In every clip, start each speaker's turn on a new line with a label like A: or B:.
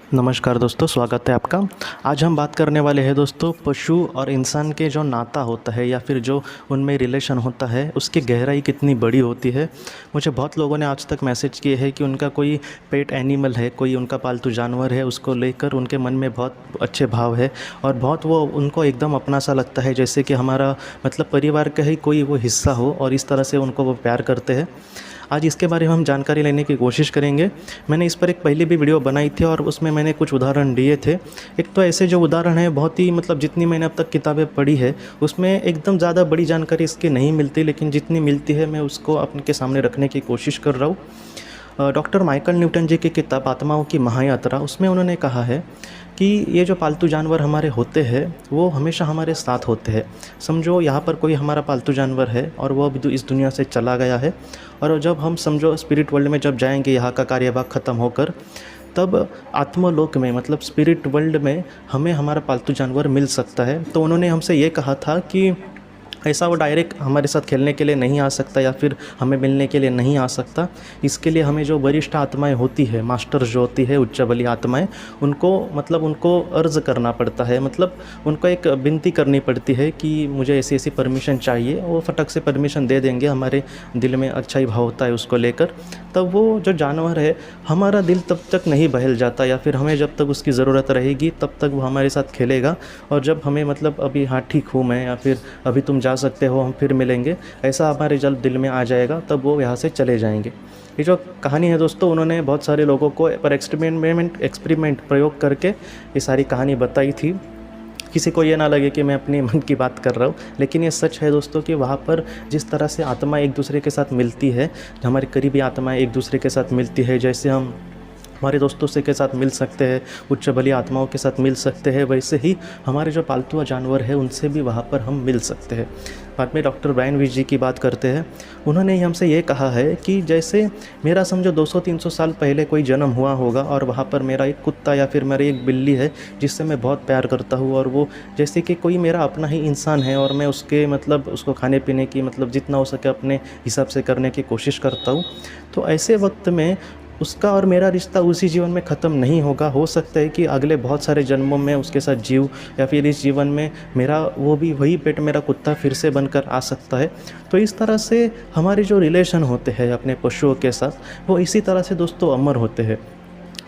A: नमस्कार दोस्तों, स्वागत है आपका। आज हम बात करने वाले हैं दोस्तों पशु और इंसान के जो नाता होता है या फिर जो उनमें रिलेशन होता है उसकी गहराई कितनी बड़ी होती है। मुझे बहुत लोगों ने आज तक मैसेज किए हैं कि उनका कोई पेट एनिमल है, कोई उनका पालतू जानवर है, उसको लेकर उनके मन में बहुत अच्छे भाव है और बहुत वो उनको एकदम अपना सा लगता है, जैसे कि हमारा मतलब परिवार का ही कोई वो हिस्सा हो और इस तरह से उनको वो प्यार करते हैं। आज इसके बारे में हम जानकारी लेने की कोशिश करेंगे। मैंने इस पर एक पहले भी वीडियो बनाई थी और उसमें मैंने कुछ उदाहरण दिए थे। एक तो ऐसे जो उदाहरण है बहुत ही मतलब जितनी मैंने अब तक किताबें पढ़ी है उसमें एकदम ज़्यादा बड़ी जानकारी इसकी नहीं मिलती, लेकिन जितनी मिलती है मैं उसको आपके सामने रखने की कोशिश कर रहा हूँ। डॉक्टर माइकल न्यूटन जी की किताब आत्माओं की महायात्रा, उसमें उन्होंने कहा है कि ये जो पालतू जानवर हमारे होते हैं वो हमेशा हमारे साथ होते हैं। समझो यहाँ पर कोई हमारा पालतू जानवर है और वो अभी इस दुनिया से चला गया है, और जब हम समझो स्पिरिट वर्ल्ड में जब जाएंगे, यहाँ का कार्यभाग ख़त्म होकर, तब आत्मलोक में मतलब स्पिरिट वर्ल्ड में हमें हमारा पालतू जानवर मिल सकता है। तो उन्होंने हमसे ये कहा था कि ऐसा वो डायरेक्ट हमारे साथ खेलने के लिए नहीं आ सकता या फिर हमें मिलने के लिए नहीं आ सकता। इसके लिए हमें जो वरिष्ठ आत्माएं होती है, मास्टर जो होती है, उच्च बली आत्माएं, उनको अर्ज़ करना पड़ता है, मतलब उनको एक विनती करनी पड़ती है कि मुझे ऐसी ऐसी परमिशन चाहिए। वो फटक से परमिशन दे देंगे, हमारे दिल में अच्छा ही भाव होता है उसको लेकर। तब वो जो जानवर है हमारा दिल तब तक नहीं बहल जाता, या फिर हमें जब तक उसकी ज़रूरत रहेगी तब तक वो हमारे साथ खेलेगा। और जब हमें मतलब अभी हाँ ठीक हूँ मैं, या फिर अभी तुम जा सकते हो, हम फिर मिलेंगे, ऐसा हमारे जब दिल में आ जाएगा तब वो यहाँ से चले जाएंगे। ये जो कहानी है दोस्तों, उन्होंने बहुत सारे लोगों को पर एक्सपेरिमेंट प्रयोग करके ये सारी कहानी बताई थी। किसी को ये ना लगे कि मैं अपने मन की बात कर रहा हूँ, लेकिन ये सच है दोस्तों कि वहाँ पर जिस तरह से आत्मा एक दूसरे के साथ मिलती है, हमारी करीबी आत्माएं एक दूसरे के साथ मिलती है, जैसे हम हमारे दोस्तों से के साथ मिल सकते हैं, उच्च बली आत्माओं के साथ मिल सकते हैं, वैसे ही हमारे जो पालतू जानवर है उनसे भी वहाँ पर हम मिल सकते हैं। बाद में डॉक्टर ब्रायन विच जी की बात करते हैं। उन्होंने ही हमसे ये कहा है कि जैसे मेरा समझो 200-300 साल पहले कोई जन्म हुआ होगा और वहाँ पर मेरा एक कुत्ता या फिर मेरी एक बिल्ली है जिससे मैं बहुत प्यार करता हूँ, और वो जैसे कि कोई मेरा अपना ही इंसान है और मैं उसके मतलब उसको खाने पीने की मतलब जितना हो सके अपने हिसाब से करने की कोशिश करता हूँ। तो ऐसे वक्त में उसका और मेरा रिश्ता उसी जीवन में ख़त्म नहीं होगा। हो सकता है कि अगले बहुत सारे जन्मों में उसके साथ जीव, या फिर इस जीवन में मेरा वो भी वही पेट मेरा कुत्ता फिर से बनकर आ सकता है। तो इस तरह से हमारे जो रिलेशन होते हैं अपने पशुओं के साथ, वो इसी तरह से दोस्तों अमर होते हैं।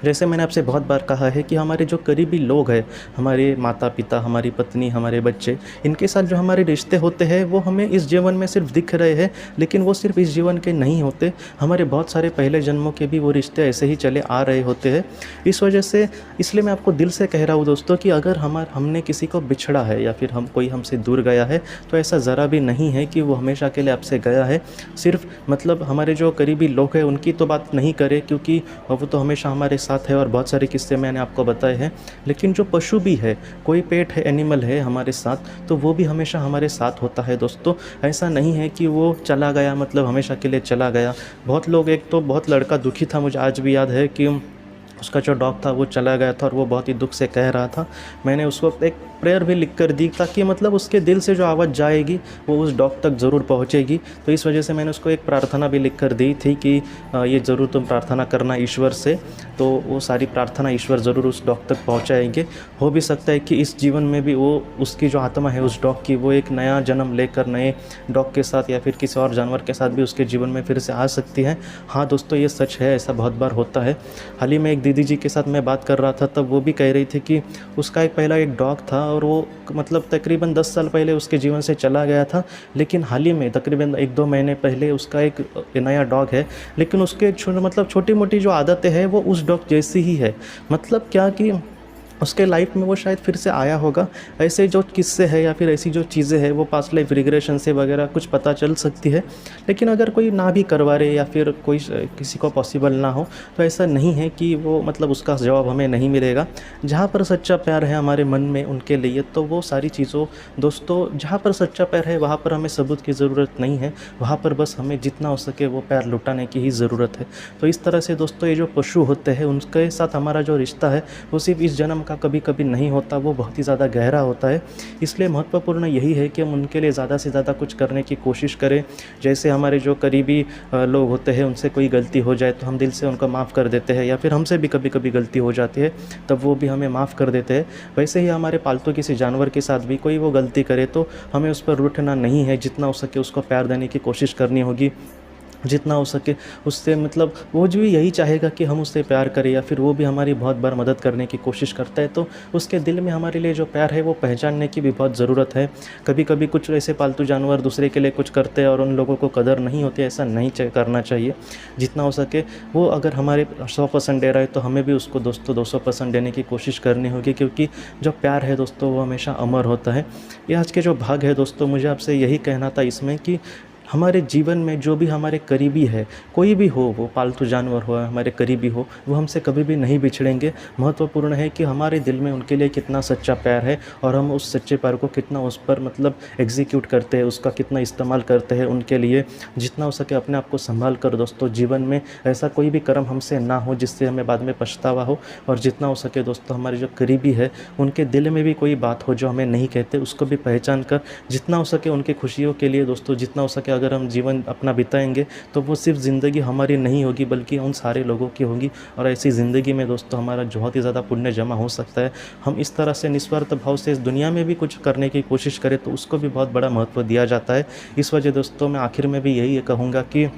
A: जैसे मैंने आपसे बहुत बार कहा है कि हमारे जो करीबी लोग हैं, हमारे माता पिता, हमारी पत्नी, हमारे बच्चे, इनके साथ जो हमारे रिश्ते होते हैं वो हमें इस जीवन में सिर्फ दिख रहे हैं, लेकिन वो सिर्फ इस जीवन के नहीं होते, हमारे बहुत सारे पहले जन्मों के भी वो रिश्ते ऐसे ही चले आ रहे होते हैं। इस वजह से इसलिए मैं आपको दिल से कह रहा हूँ दोस्तों कि अगर हमने किसी को बिछड़ा है या फिर कोई हमसे दूर गया है, तो ऐसा ज़रा भी नहीं है कि वो हमेशा के लिए आपसे गया है। सिर्फ मतलब हमारे जो करीबी लोग हैं उनकी तो बात नहीं करें, क्योंकि वो तो हमेशा हमारे साथ है और बहुत सारे किस्से मैंने आपको बताए हैं। लेकिन जो पशु भी है, कोई पेट है, एनिमल है हमारे साथ, तो वो भी हमेशा हमारे साथ होता है दोस्तों। ऐसा नहीं है कि वो चला गया मतलब हमेशा के लिए चला गया। बहुत लोग, एक तो बहुत लड़का दुखी था, मुझे आज भी याद है कि उसका जो डॉग था वो चला गया था और वो बहुत ही दुख से कह रहा था। मैंने उसको एक प्रेयर भी लिख कर दी ताकि मतलब उसके दिल से जो आवाज़ जाएगी वो उस डॉग तक ज़रूर पहुंचेगी। तो इस वजह से मैंने उसको एक प्रार्थना भी लिख कर दी थी कि ये ज़रूर तुम प्रार्थना करना ईश्वर से, तो वो सारी प्रार्थना ईश्वर ज़रूर उस डॉग तक पहुंचाएंगे। हो भी सकता है कि इस जीवन में भी वो उसकी जो आत्मा है उस डॉग की, वो एक नया जन्म लेकर नए डॉग के साथ या फिर किसी और जानवर के साथ भी उसके जीवन में फिर से आ सकती है। हाँ दोस्तों, ये सच है, ऐसा बहुत बार होता है। हाल ही में एक दीदी जी के साथ मैं बात कर रहा था, तब वो भी कह रही थी कि उसका पहला एक डॉग था और वो मतलब तकरीबन 10 साल पहले उसके जीवन से चला गया था, लेकिन हाल ही में तकरीबन 1-2 महीने पहले उसका एक नया डॉग है। लेकिन उसके मतलब छोटी मोटी जो आदतें हैं वो उस डॉग जैसी ही है। मतलब क्या कि उसके लाइफ में वो शायद फिर से आया होगा। ऐसे जो किस्से हैं या फिर ऐसी जो चीज़ें हैं वो पास्ट लाइफ रिग्रेशन से वगैरह कुछ पता चल सकती है। लेकिन अगर कोई ना भी करवा रहे या फिर कोई किसी को पॉसिबल ना हो, तो ऐसा नहीं है कि वो मतलब उसका जवाब हमें नहीं मिलेगा। जहाँ पर सच्चा प्यार है हमारे मन में उनके लिए, तो वो सारी चीज़ों दोस्तों, जहाँ पर सच्चा प्यार है वहाँ पर हमें सबूत की ज़रूरत नहीं है, वहाँ पर बस हमें जितना हो सके वो प्यार लुटाने की ही ज़रूरत है। तो इस तरह से दोस्तों ये जो पशु होते हैं उनके साथ हमारा जो रिश्ता है वो सिर्फ इस जन्म उनका कभी कभी नहीं होता वो बहुत ही ज़्यादा गहरा होता है। इसलिए महत्वपूर्ण यही है कि हम उनके लिए ज़्यादा से ज़्यादा कुछ करने की कोशिश करें। जैसे हमारे जो करीबी लोग होते हैं उनसे कोई गलती हो जाए तो हम दिल से उनको माफ़ कर देते हैं, या फिर हमसे भी कभी कभी गलती हो जाती है तब वो भी हमें माफ़ कर देते हैं। वैसे ही हमारे पालतू किसी जानवर के साथ भी कोई वो गलती करे तो हमें उस पर रूठना नहीं है, जितना हो सके उसको प्यार देने की कोशिश करनी होगी, जितना हो सके उससे मतलब वो जो भी यही चाहेगा कि हम उससे प्यार करें, या फिर वो भी हमारी बहुत बार मदद करने की कोशिश करता है, तो उसके दिल में हमारे लिए जो प्यार है वो पहचानने की भी बहुत ज़रूरत है। कभी कभी कुछ ऐसे पालतू जानवर दूसरे के लिए कुछ करते हैं और उन लोगों को कदर नहीं होती, ऐसा नहीं करना चाहिए। जितना हो सके वो अगर हमारे 100% दे रहा है तो हमें भी उसको दोस्तों 200% देने की कोशिश करनी होगी, क्योंकि जो प्यार है दोस्तों वो हमेशा अमर होता है। ये आज के जो भाग है दोस्तों, मुझे आपसे यही कहना था इसमें कि हमारे जीवन में जो भी हमारे करीबी है, कोई भी हो, वो पालतू जानवर हो हमारे करीबी हो, वो हमसे कभी भी नहीं बिछड़ेंगे। महत्वपूर्ण है कि हमारे दिल में उनके लिए कितना सच्चा प्यार है और हम उस सच्चे प्यार को कितना उस पर मतलब एग्जीक्यूट करते हैं, उसका कितना इस्तेमाल करते हैं उनके लिए। जितना हो सके अपने आप को संभाल कर दोस्तों, जीवन में ऐसा कोई भी कर्म हमसे ना हो जिससे हमें बाद में पछतावा हो। और जितना हो सके दोस्तों, हमारे जो करीबी है उनके दिल में भी कोई बात हो जो हमें नहीं कहते, उसको भी पहचान कर जितना हो सके उनकी खुशियों के लिए दोस्तों, जितना हो सके अगर हम जीवन अपना बिताएंगे तो वो सिर्फ ज़िंदगी हमारी नहीं होगी बल्कि उन सारे लोगों की होगी। और ऐसी ज़िंदगी में दोस्तों हमारा बहुत ही ज़्यादा पुण्य जमा हो सकता है। हम इस तरह से निस्वार्थ भाव से इस दुनिया में भी कुछ करने की कोशिश करें तो उसको भी बहुत बड़ा महत्व दिया जाता है। इस वजह दोस्तों मैं आखिर में भी यही कहूँगा कि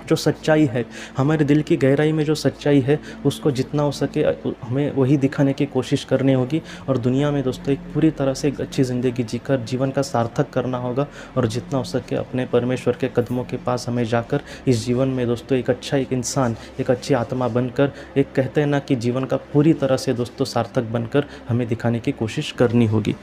A: जो सच्चाई है, हमारे दिल की गहराई में जो सच्चाई है उसको जितना हो सके हमें वही दिखाने की कोशिश करनी होगी। और दुनिया में दोस्तों एक पूरी तरह से एक अच्छी ज़िंदगी जीकर जीवन का सार्थक करना होगा। और जितना हो सके अपने परमेश्वर के कदमों के पास हमें जाकर इस जीवन में दोस्तों एक अच्छा एक इंसान, एक अच्छी आत्मा बनकर, एक कहते हैं ना कि जीवन का पूरी तरह से दोस्तों सार्थक बनकर हमें दिखाने की कोशिश करनी होगी।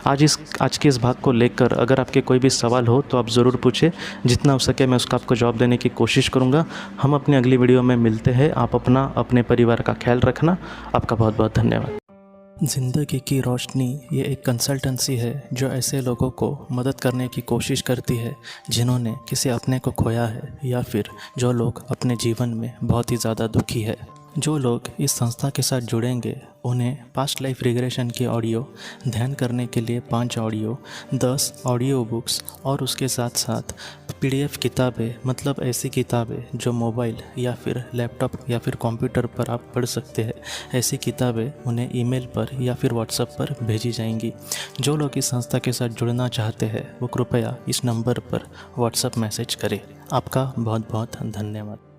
A: आज के इस भाग को लेकर अगर आपके कोई भी सवाल हो तो आप ज़रूर पूछें, जितना हो सके मैं उसका आपको जवाब देने की कोशिश करूँगा। हम अपनी अगली वीडियो में मिलते हैं। आप अपना अपने परिवार का ख्याल रखना। आपका बहुत बहुत धन्यवाद। ज़िंदगी की रोशनी ये एक कंसल्टेंसी है जो ऐसे लोगों को मदद करने की कोशिश करती है जिन्होंने किसी अपने को खोया है, या फिर जो लोग अपने जीवन में बहुत ही ज़्यादा दुखी है। जो लोग इस संस्था के साथ जुड़ेंगे उन्हें पास्ट लाइफ रिग्रेशन की ऑडियो, ध्यान करने के लिए 5 ऑडियो, 10 ऑडियो बुक्स और उसके साथ साथ PDF किताबें, मतलब ऐसी किताबें जो मोबाइल या फिर लैपटॉप या फिर कंप्यूटर पर आप पढ़ सकते हैं, ऐसी किताबें उन्हें ईमेल पर या फिर व्हाट्सएप पर भेजी जाएंगी। जो लोग इस संस्था के साथ जुड़ना चाहते हैं वो कृपया इस नंबर पर व्हाट्सएप मैसेज करें। आपका बहुत बहुत धन्यवाद।